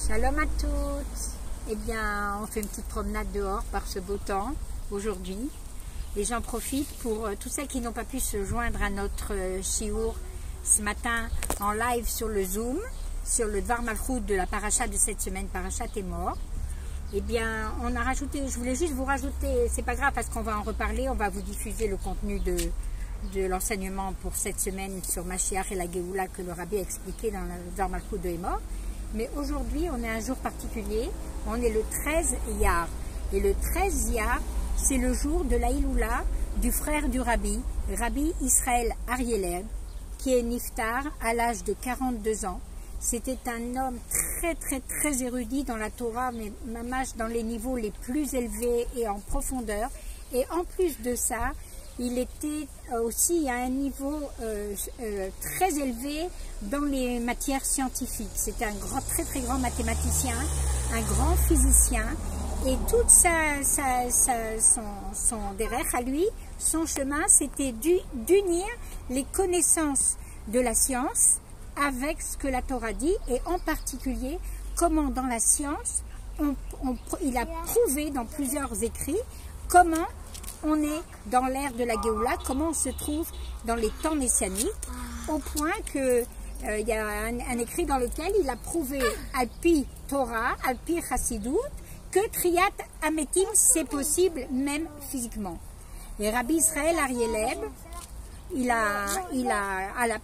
Shalom à toutes. Eh bien, on fait une petite promenade dehors par ce beau temps aujourd'hui. Et j'en profite pour tous ceux qui n'ont pas pu se joindre à notre shiur ce matin en live sur le Zoom, sur le Dvar Malchut de la paracha de cette semaine, Parashat Emor. Eh bien, on a rajouté, je voulais juste vous rajouter, c'est pas grave parce qu'on va en reparler, on va vous diffuser le contenu de l'enseignement pour cette semaine sur Mashiach et la Géoula que le Rabbi a expliqué dans le Dvar Malchut de Emor. Mais aujourd'hui, on est un jour particulier, on est le 13 Iyar. Et le 13 Iyar, c'est le jour de la Iloula du frère du Rabbi, Rabbi Israël Arieleb, qui est niftar à l'âge de 42 ans. C'était un homme très érudit dans la Torah, mais mamash dans les niveaux les plus élevés et en profondeur. Et en plus de ça, il était aussi à un niveau très élevé dans les matières scientifiques. C'était un très grand mathématicien, un grand physicien, et tout son derech à lui, son chemin, c'était d'unir les connaissances de la science avec ce que la Torah dit, et en particulier comment dans la science, il a prouvé dans plusieurs écrits comment on est dans l'ère de la Géoula, comment on se trouve dans les temps messianiques, au point que il y a un écrit dans lequel il a prouvé Alpi Torah, Alpi Chassidut, que Triat Ametim c'est possible même physiquement. Et Rabbi Israël Arieleb,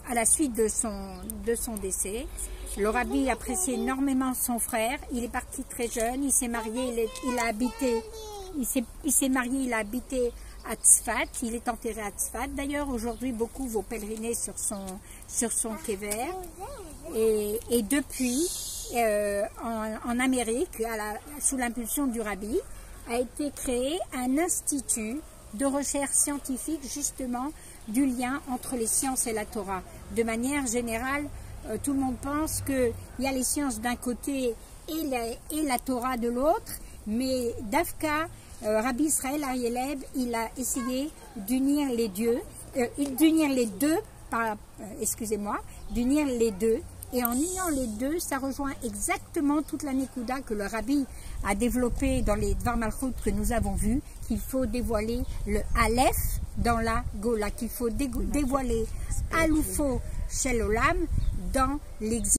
à la suite de son décès, le Rabbi appréciait énormément son frère. Il est parti très jeune, il s'est marié, il a habité à Tzfat, il est enterré à Tzfat. D'ailleurs, aujourd'hui, beaucoup vont pèleriner sur son kéver. Et depuis, en Amérique, sous l'impulsion du Rabbi, a été créé un institut de recherche scientifique, justement, du lien entre les sciences et la Torah. De manière générale, tout le monde pense qu'il y a les sciences d'un côté et la Torah de l'autre, mais Dafka, Rabbi Israël Arieleb, il a essayé d'unir les deux, et en uniant les deux, ça rejoint exactement toute la Nekuda que le Rabbi a développée dans les Dvar Malchut que nous avons vus, qu'il faut dévoiler le Aleph dans la Gola, qu'il faut dévoiler Aloufo Shel Olam dans l'exil.